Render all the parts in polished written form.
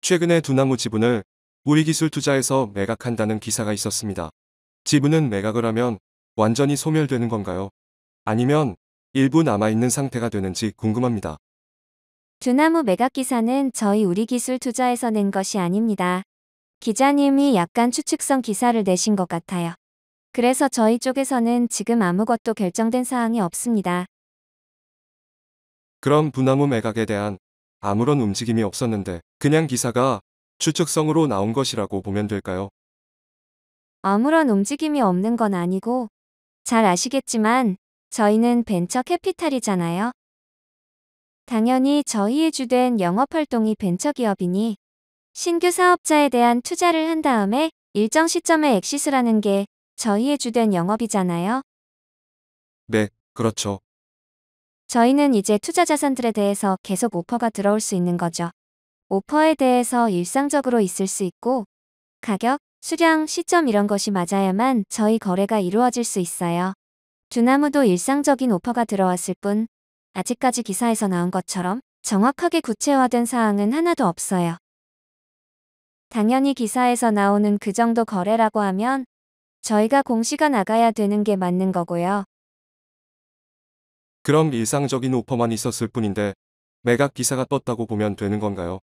최근에 두나무 지분을 우리기술 투자에서 매각한다는 기사가 있었습니다. 지분은 매각을 하면 완전히 소멸되는 건가요? 아니면 일부 남아있는 상태가 되는지 궁금합니다. 두나무 매각 기사는 저희 우리기술 투자에서 낸 것이 아닙니다. 기자님이 약간 추측성 기사를 내신 것 같아요. 그래서 저희 쪽에서는 지금 아무것도 결정된 사항이 없습니다. 그럼 두나무 매각에 대한 아무런 움직임이 없었는데 그냥 기사가 추측성으로 나온 것이라고 보면 될까요? 아무런 움직임이 없는 건 아니고, 잘 아시겠지만 저희는 벤처 캐피탈이잖아요. 당연히 저희의 주된 영업활동이 벤처기업이니 신규 사업자에 대한 투자를 한 다음에 일정 시점에 엑시스를 하는 게 저희의 주된 영업이잖아요. 네, 그렇죠. 저희는 이제 투자 자산들에 대해서 계속 오퍼가 들어올 수 있는 거죠. 오퍼에 대해서 일상적으로 있을 수 있고, 가격, 수량, 시점 이런 것이 맞아야만 저희 거래가 이루어질 수 있어요. 두나무도 일상적인 오퍼가 들어왔을 뿐, 아직까지 기사에서 나온 것처럼 정확하게 구체화된 사항은 하나도 없어요. 당연히 기사에서 나오는 그 정도 거래라고 하면 저희가 공시가 나가야 되는 게 맞는 거고요. 그럼 일상적인 오퍼만 있었을 뿐인데 매각 기사가 떴다고 보면 되는 건가요?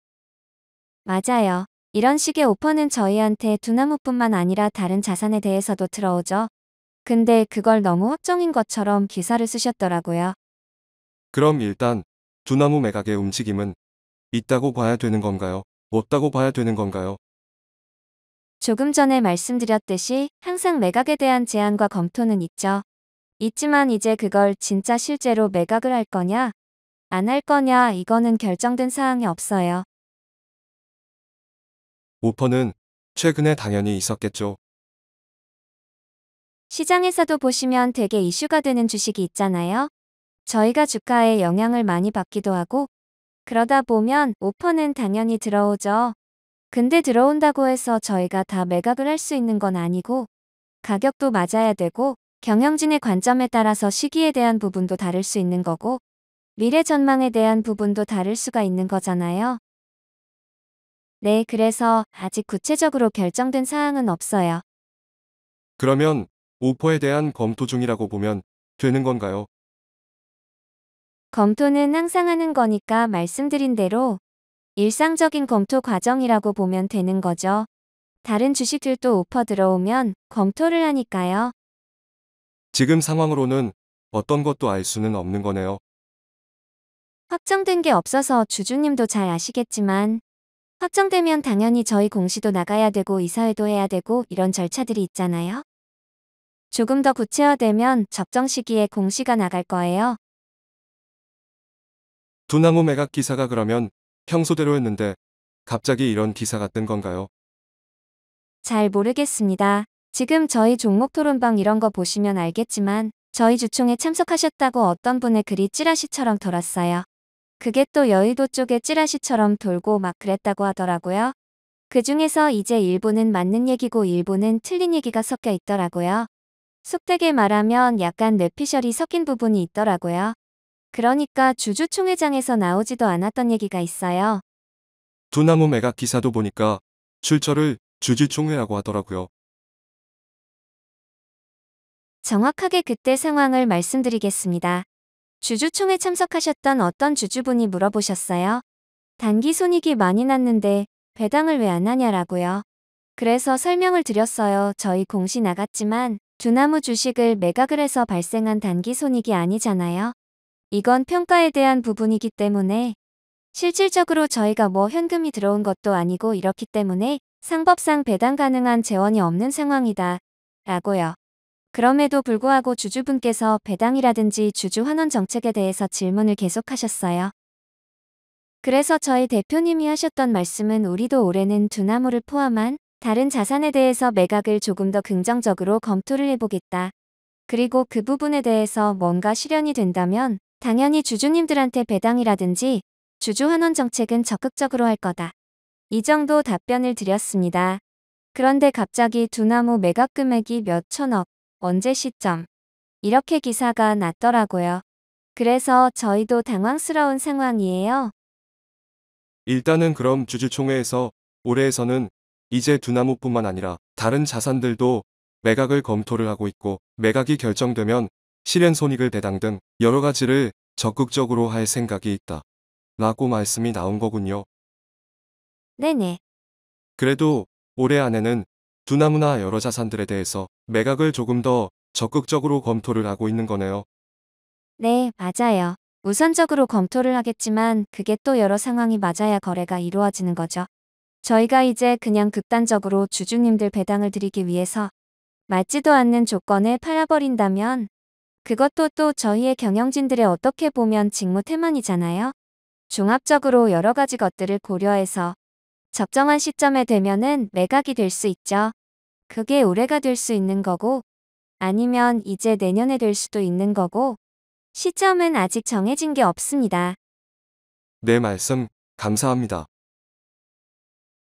맞아요. 이런 식의 오퍼는 저희한테 두나무뿐만 아니라 다른 자산에 대해서도 들어오죠. 근데 그걸 너무 확정인 것처럼 기사를 쓰셨더라고요. 그럼 일단 두나무 매각의 움직임은 있다고 봐야 되는 건가요? 없다고 봐야 되는 건가요? 조금 전에 말씀드렸듯이 항상 매각에 대한 제안과 검토는 있죠. 있지만 이제 그걸 진짜 실제로 매각을 할 거냐, 안 할 거냐 이거는 결정된 사항이 없어요. 오퍼는 최근에 당연히 있었겠죠. 시장에서도 보시면 되게 이슈가 되는 주식이 있잖아요. 저희가 주가에 영향을 많이 받기도 하고, 그러다 보면 오퍼는 당연히 들어오죠. 근데 들어온다고 해서 저희가 다 매각을 할 수 있는 건 아니고, 가격도 맞아야 되고, 경영진의 관점에 따라서 시기에 대한 부분도 다를 수 있는 거고, 미래 전망에 대한 부분도 다를 수가 있는 거잖아요. 네, 그래서 아직 구체적으로 결정된 사항은 없어요. 그러면 오퍼에 대한 검토 중이라고 보면 되는 건가요? 검토는 항상 하는 거니까 말씀드린 대로 일상적인 검토 과정이라고 보면 되는 거죠. 다른 주식들도 오퍼 들어오면 검토를 하니까요. 지금 상황으로는 어떤 것도 알 수는 없는 거네요. 확정된 게 없어서 주주님도 잘 아시겠지만, 확정되면 당연히 저희 공시도 나가야 되고 이사회도 해야 되고 이런 절차들이 있잖아요. 조금 더 구체화되면 적정 시기에 공시가 나갈 거예요. 두나무 매각 기사가 그러면 평소대로였는데 갑자기 이런 기사가 뜬 건가요? 잘 모르겠습니다. 지금 저희 종목 토론방 이런 거 보시면 알겠지만, 저희 주총에 참석하셨다고 어떤 분의 글이 찌라시처럼 돌았어요. 그게 또 여의도 쪽에 찌라시처럼 돌고 막 그랬다고 하더라고요. 그 중에서 이제 일부는 맞는 얘기고 일부는 틀린 얘기가 섞여 있더라고요. 속되게 말하면 약간 뇌피셜이 섞인 부분이 있더라고요. 그러니까 주주총회장에서 나오지도 않았던 얘기가 있어요. 두나무 매각 기사도 보니까 출처를 주주총회라고 하더라고요. 정확하게 그때 상황을 말씀드리겠습니다. 주주총회 참석하셨던 어떤 주주분이 물어보셨어요. 단기 손익이 많이 났는데 배당을 왜 안 하냐라고요. 그래서 설명을 드렸어요. 저희 공시 나갔지만 두나무 주식을 매각을 해서 발생한 단기 손익이 아니잖아요. 이건 평가에 대한 부분이기 때문에 실질적으로 저희가 뭐 현금이 들어온 것도 아니고 이렇기 때문에 상법상 배당 가능한 재원이 없는 상황이다. 라고요. 그럼에도 불구하고 주주분께서 배당이라든지 주주 환원 정책에 대해서 질문을 계속하셨어요. 그래서 저희 대표님이 하셨던 말씀은 우리도 올해는 두나무를 포함한 다른 자산에 대해서 매각을 조금 더 긍정적으로 검토를 해보겠다. 그리고 그 부분에 대해서 뭔가 실현이 된다면 당연히 주주님들한테 배당이라든지 주주 환원 정책은 적극적으로 할 거다. 이 정도 답변을 드렸습니다. 그런데 갑자기 두나무 매각 금액이 몇 천억, 언제 시점, 이렇게 기사가 났더라고요. 그래서 저희도 당황스러운 상황이에요. 일단은 그럼 주주총회에서 올해에서는 이제 두나무뿐만 아니라 다른 자산들도 매각을 검토를 하고 있고 매각이 결정되면 실현 손익을 배당 등 여러 가지를 적극적으로 할 생각이 있다. 라고 말씀이 나온 거군요. 네네. 그래도 올해 안에는 두나무나 여러 자산들에 대해서 매각을 조금 더 적극적으로 검토를 하고 있는 거네요. 네, 맞아요. 우선적으로 검토를 하겠지만 그게 또 여러 상황이 맞아야 거래가 이루어지는 거죠. 저희가 이제 그냥 극단적으로 주주님들 배당을 드리기 위해서 맞지도 않는 조건을 팔아버린다면 그것도 또 저희의 경영진들의 어떻게 보면 직무태만이잖아요. 종합적으로 여러 가지 것들을 고려해서 적정한 시점에 되면은 매각이 될 수 있죠. 그게 올해가 될 수 있는 거고 아니면 이제 내년에 될 수도 있는 거고 시점은 아직 정해진 게 없습니다. 네 말씀 감사합니다.